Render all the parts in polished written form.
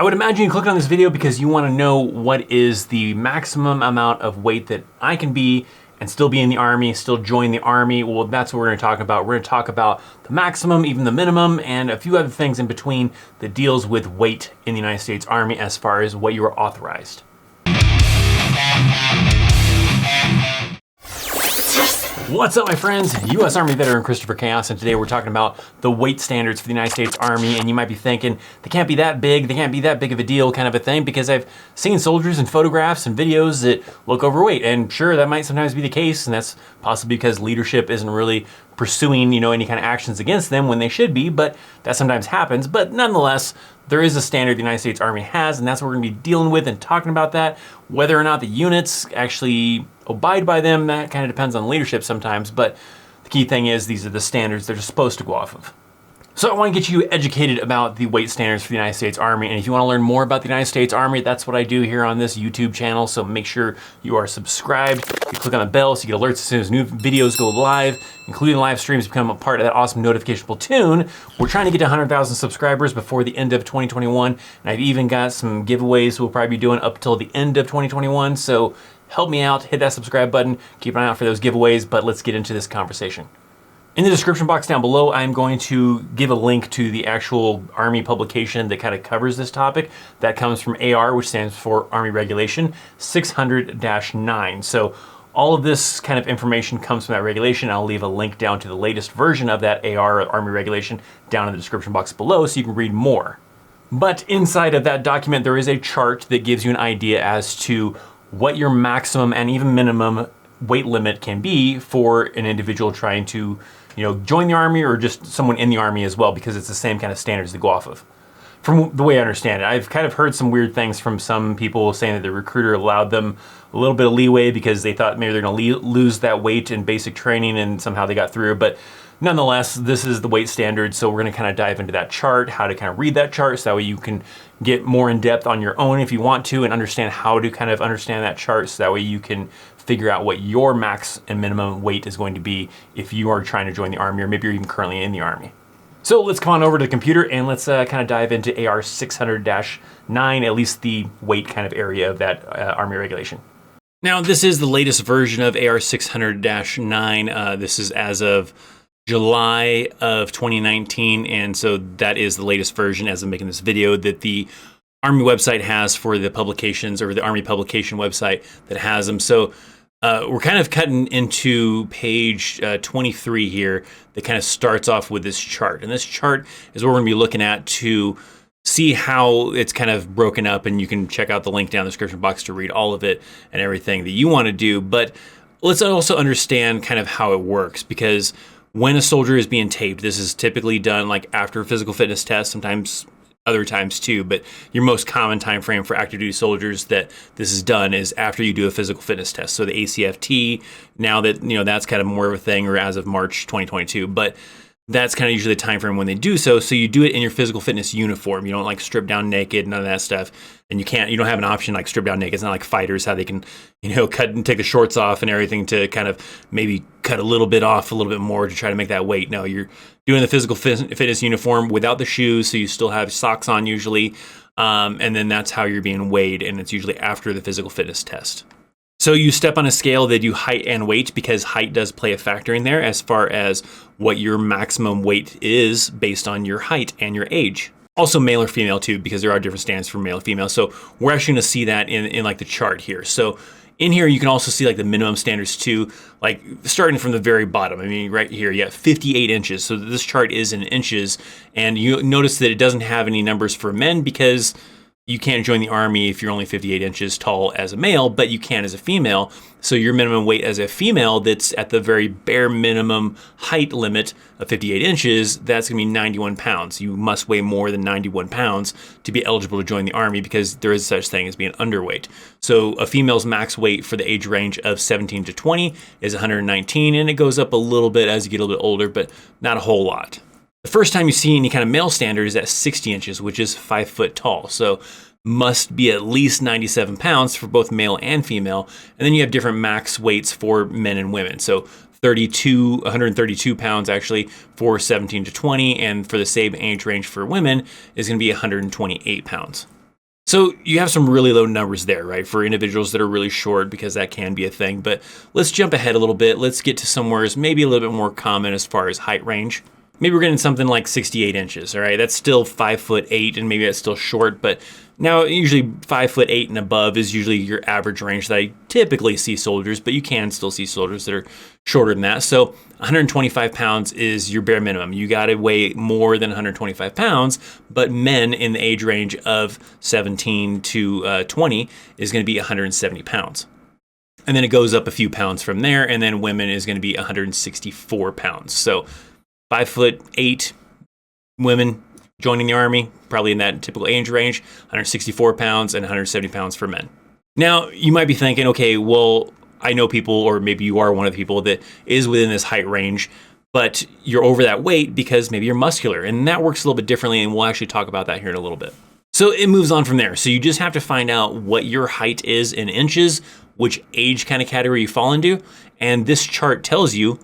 I would imagine you clicked on this video because you want to know what is the maximum amount of weight that I can be and still be in the Army, still join the Army. Well, that's what we're going to talk about. We're going to talk about the maximum, even the minimum, and a few other things in between that deals with weight in the United States Army as far as what you are authorized. What's up, my friends? U.S. Army veteran Christopher Chaos, and today we're talking about the weight standards for the United States Army. And you might be thinking, they can't be that big, they can't be that big of a deal kind of a thing, because I've seen soldiers in photographs and videos that look overweight. And sure, that might sometimes be the case, and that's possibly because leadership isn't really pursuing, any kind of actions against them when they should be, but that sometimes happens. But nonetheless, there is a standard the United States Army has, and that's what we're gonna be dealing with and talking about that. Whether or not the units actually abide by them, that kind of depends on leadership sometimes, but the key thing is these are the standards they're supposed to go off of. So I want to get you educated about the weight standards for the United States Army, and if you want to learn more about the United States Army, that's what I do here on this YouTube channel, so make sure you are subscribed. You click on the bell so you get alerts as soon as new videos go live, including live streams, become a part of that awesome notification platoon. We're trying to get to 100,000 subscribers before the end of 2021, and I've even got some giveaways we'll probably be doing up till the end of 2021, so help me out, hit that subscribe button, keep an eye out for those giveaways, but let's get into this conversation. In the description box down below, I'm going to give a link to the actual Army publication that kind of covers this topic. That comes from AR, which stands for Army Regulation 600-9. So all of this kind of information comes from that regulation. I'll leave a link down to the latest version of that AR, Army Regulation, down in the description box below so you can read more. But inside of that document, there is a chart that gives you an idea as to what your maximum and even minimum weight limit can be for an individual trying to join the Army, or just someone in the Army as well, because it's the same kind of standards to go off of. From the way I understand it, I've kind of heard some weird things from some people saying that the recruiter allowed them a little bit of leeway because they thought maybe they're going to lose that weight in basic training and somehow they got through. But nonetheless, this is the weight standard, so we're going to kind of dive into that chart, how to kind of read that chart, so that way you can get more in depth on your own if you want to, and understand how to kind of understand that chart, so that way you can figure out what your max and minimum weight is going to be if you are trying to join the Army, or maybe you're even currently in the Army. So let's come on over to the computer and let's kind of dive into AR 600-9, at least the weight kind of area of that Army regulation. Now, this is the latest version of AR 600-9. This is as of July of 2019, and so that is the latest version as I'm making this video that the Army website has for the publications, or the Army publication website that has them. So we're kind of cutting into page 23 here that kind of starts off with this chart. And this chart is what we're going to be looking at to see how it's kind of broken up, and you can check out the link down in the description box to read all of it and everything that you want to do. But let's also understand kind of how it works, because when a soldier is being taped, this is typically done like after a physical fitness test, sometimes other times too, but your most common time frame for active duty soldiers that this is done is after you do a physical fitness test. So the ACFT, now that that's kind of more of a thing, or as of March 2022, but that's kind of usually the time frame when they do so. So you do it in your physical fitness uniform. You don't like strip down naked, none of that stuff. And you don't have an option like strip down naked. It's not like fighters, how they can, cut and take the shorts off and everything to kind of maybe cut a little bit off, a little bit more to try to make that weight. No, you're doing the physical fitness uniform without the shoes. So you still have socks on usually. And then that's how you're being weighed. And it's usually after the physical fitness test. So you step on a scale, they do height and weight, because height does play a factor in there as far as what your maximum weight is based on your height and your age. Also male or female too, because there are different standards for male or female. So we're actually gonna see that in like the chart here. So in here, you can also see like the minimum standards too, like starting from the very bottom. I mean, right here, you have 58 inches. So this chart is in inches, and you notice that it doesn't have any numbers for men, because you can't join the Army if you're only 58 inches tall as a male, but you can as a female. So your minimum weight as a female that's at the very bare minimum height limit of 58 inches, that's gonna be 91 pounds. You must weigh more than 91 pounds to be eligible to join the Army, because there is such thing as being underweight. So a female's max weight for the age range of 17 to 20 is 119, and it goes up a little bit as you get a little bit older, but not a whole lot. The first time you see any kind of male standard is at 60 inches, which is 5 foot tall. So must be at least 97 pounds for both male and female. And then you have different max weights for men and women. So 132 pounds actually for 17 to 20. And for the same age range for women is going to be 128 pounds. So you have some really low numbers there, right, for individuals that are really short, because that can be a thing. But let's jump ahead a little bit. Let's get to somewhere is maybe a little bit more common as far as height range. Maybe we're getting something like 68 inches, all right? That's still 5'8", and maybe that's still short, but now usually 5'8" and above is usually your average range that I typically see soldiers, but you can still see soldiers that are shorter than that. So 125 pounds is your bare minimum. You gotta weigh more than 125 pounds, but men in the age range of 17 to 20 is gonna be 170 pounds. And then it goes up a few pounds from there, and then women is gonna be 164 pounds. So 5'8" women joining the Army, probably in that typical age range, 164 pounds and 170 pounds for men. Now, you might be thinking, okay, well, I know people, or maybe you are one of the people that is within this height range, but you're over that weight because maybe you're muscular, and that works a little bit differently, and we'll actually talk about that here in a little bit. So it moves on from there. So you just have to find out what your height is in inches, which age kind of category you fall into, and this chart tells you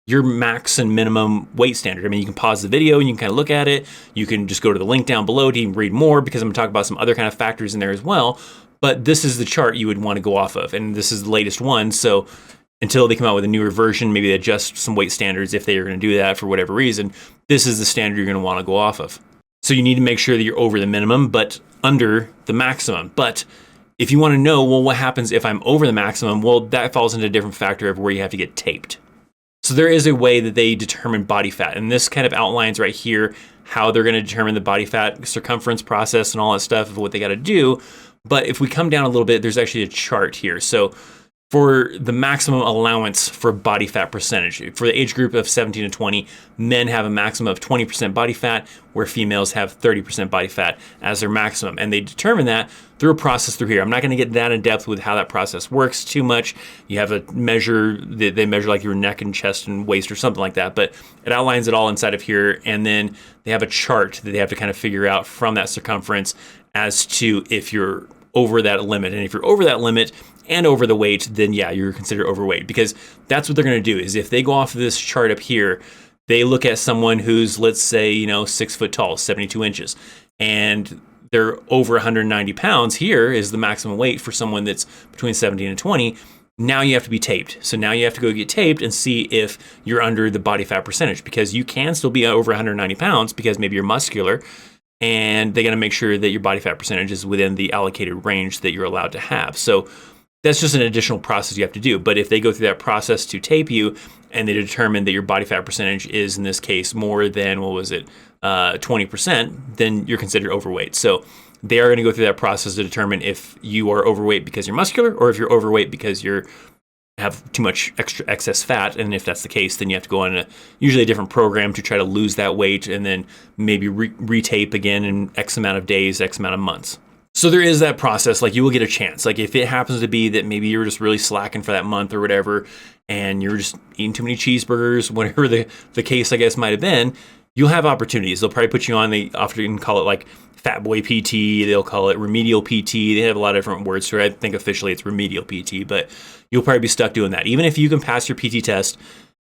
your max and minimum weight standard. I mean, you can pause the video and you can kind of look at it. You can just go to the link down below to even read more, because I'm gonna talk about some other kind of factors in there as well. But this is the chart you would want to go off of, and this is the latest one. So until they come out with a newer version, maybe they adjust some weight standards if they are going to do that for whatever reason, this is the standard you're going to want to go off of. So you need to make sure that you're over the minimum, but under the maximum. But if you want to know, well, what happens if I'm over the maximum? Well, that falls into a different factor of where you have to get taped. So there is a way that they determine body fat, and this kind of outlines right here how they're going to determine the body fat circumference process and all that stuff of what they got to do. But if we come down a little bit, there's actually a chart here. So for the maximum allowance for body fat percentage, for the age group of 17 to 20, men have a maximum of 20% body fat, where females have 30% body fat as their maximum. And they determine that through a process through here. I'm not going to get that in depth with how that process works too much. You have a measure that they measure like your neck and chest and waist or something like that, but it outlines it all inside of here. And then they have a chart that they have to kind of figure out from that circumference as to if you're over that limit. And if you're over that limit and over the weight, then yeah, you're considered overweight, because that's what they're going to do. Is if they go off of this chart up here, they look at someone who's, let's say, 6 foot tall, 72 inches, and they're over 190 pounds. Here is the maximum weight for someone that's between 17 and 20. Now you have to be taped. So now you have to go get taped and see if you're under the body fat percentage, because you can still be over 190 pounds because maybe you're muscular, and they got to make sure that your body fat percentage is within the allocated range that you're allowed to have. So that's just an additional process you have to do. But if they go through that process to tape you and they determine that your body fat percentage is, in this case, more than, 20%, then you're considered overweight. So they are going to go through that process to determine if you are overweight because you're muscular, or if you're overweight because you're have too much excess fat. And if that's the case, then you have to go on usually a different program to try to lose that weight, and then maybe retape again in X amount of days, X amount of months. So there is that process. Like, you will get a chance. Like, if it happens to be that maybe you're just really slacking for that month or whatever, and you're just eating too many cheeseburgers, whatever the case I guess might have been, you'll have opportunities. They'll probably put you on, they often call it like Fat Boy PT, they'll call it remedial PT. They have a lot of different words for it. I think officially it's remedial PT, but you'll probably be stuck doing that. Even if you can pass your PT test,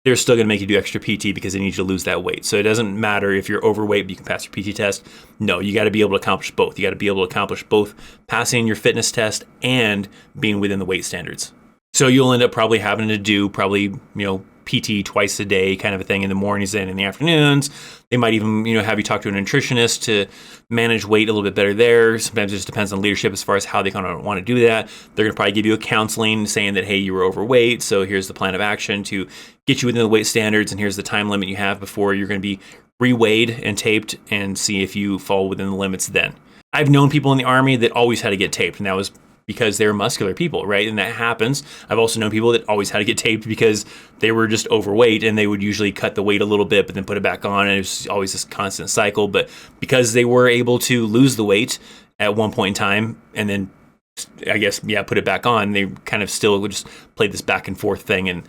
they're still going to make you do extra PT because they need you to lose that weight. So it doesn't matter if you're overweight, but you can pass your PT test. No, you got to be able to accomplish both. You got to be able to accomplish both passing your fitness test and being within the weight standards. So you'll end up probably having to do PT twice a day kind of a thing, in the mornings and in the afternoons. They might even, have you talk to a nutritionist to manage weight a little bit better there. Sometimes it just depends on leadership as far as how they kind of want to do that. They're going to probably give you a counseling saying that, hey, you were overweight, so here's the plan of action to get you within the weight standards, and here's the time limit you have before you're going to be reweighed and taped, and see if you fall within the limits then. I've known people in the Army that always had to get taped, and that was because they're muscular people, right? And that happens. I've also known people that always had to get taped because they were just overweight, and they would usually cut the weight a little bit, but then put it back on, and it was always this constant cycle. But because they were able to lose the weight at one point in time, and then put it back on, they kind of still would just play this back and forth thing. And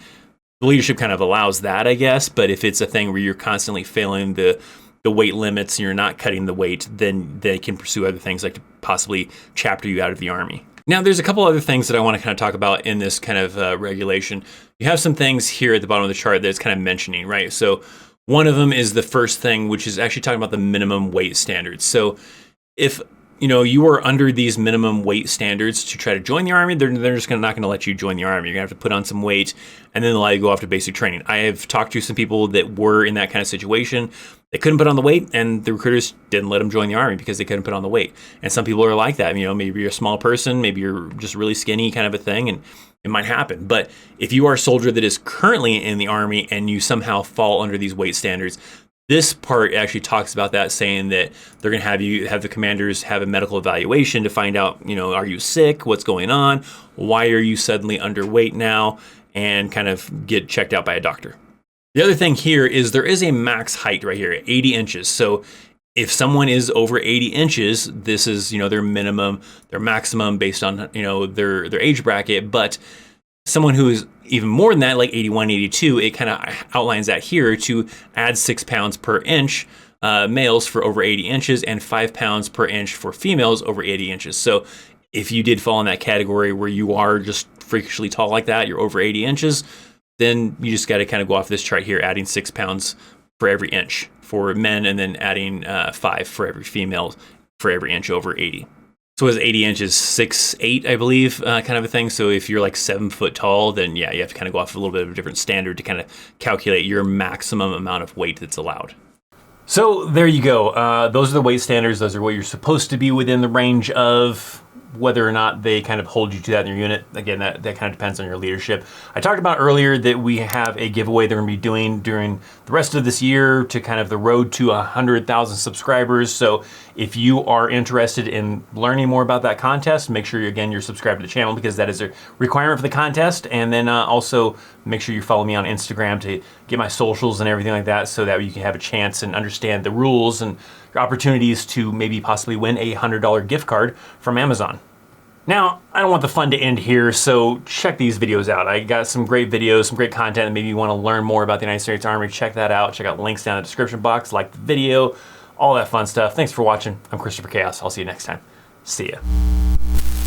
the leadership kind of allows that, I guess. But if it's a thing where you're constantly failing the weight limits and you're not cutting the weight, then they can pursue other things like to possibly chapter you out of the Army. Now, there's a couple other things that I want to kind of talk about in this kind of regulation. You have some things here at the bottom of the chart that's kind of mentioning, right? So one of them is the first thing, which is actually talking about the minimum weight standards. So if you are under these minimum weight standards to try to join the Army, they're just not going to let you join the Army. You're going to have to put on some weight and then allow you to go off to basic training. I have talked to some people that were in that kind of situation. They couldn't put on the weight, and the recruiters didn't let them join the Army because they couldn't put on the weight. And some people are like that. Maybe you're a small person, maybe you're just really skinny kind of a thing, and it might happen. But if you are a soldier that is currently in the Army and you somehow fall under these weight standards, this part actually talks about that, saying that they're going to have the commanders have a medical evaluation to find out, are you sick? What's going on? Why are you suddenly underweight now? And kind of get checked out by a doctor. The other thing here is there is a max height right here, 80 inches. So if someone is over 80 inches, this is, their minimum, their maximum based on, their age bracket. But someone who is even more than that, like 81, 82, it kind of outlines that here to add 6 pounds per inch males for over 80 inches and 5 pounds per inch for females over 80 inches. So if you did fall in that category where you are just freakishly tall like that, you're over 80 inches, then you just got to kind of go off this chart here, adding 6 pounds for every inch for men and then adding 5 for every female for every inch over 80. So it was 80 inches, 6'8", I believe, kind of a thing. So if you're like 7 foot tall, then yeah, you have to kind of go off a little bit of a different standard to kind of calculate your maximum amount of weight that's allowed. So there you go. Those are the weight standards. Those are what you're supposed to be within the range of. Whether or not they kind of hold you to that in your unit, again, that kind of depends on your leadership. I talked about earlier that we have a giveaway they're going to be doing during the rest of this year to kind of the road to 100,000 subscribers. So if you are interested in learning more about that contest, make sure you're subscribed to the channel because that is a requirement for the contest. And then also make sure you follow me on Instagram to get my socials and everything like that so that you can have a chance and understand the rules and opportunities to maybe possibly win a $100 gift card from Amazon. Now, I don't want the fun to end here, so check these videos out. I got some great videos, some great content, and maybe you want to learn more about the United States Army. Check that out. Check out links down in the description box, like the video, all that fun stuff. Thanks for watching. I'm Christopher Chaos. I'll see you next time. See ya.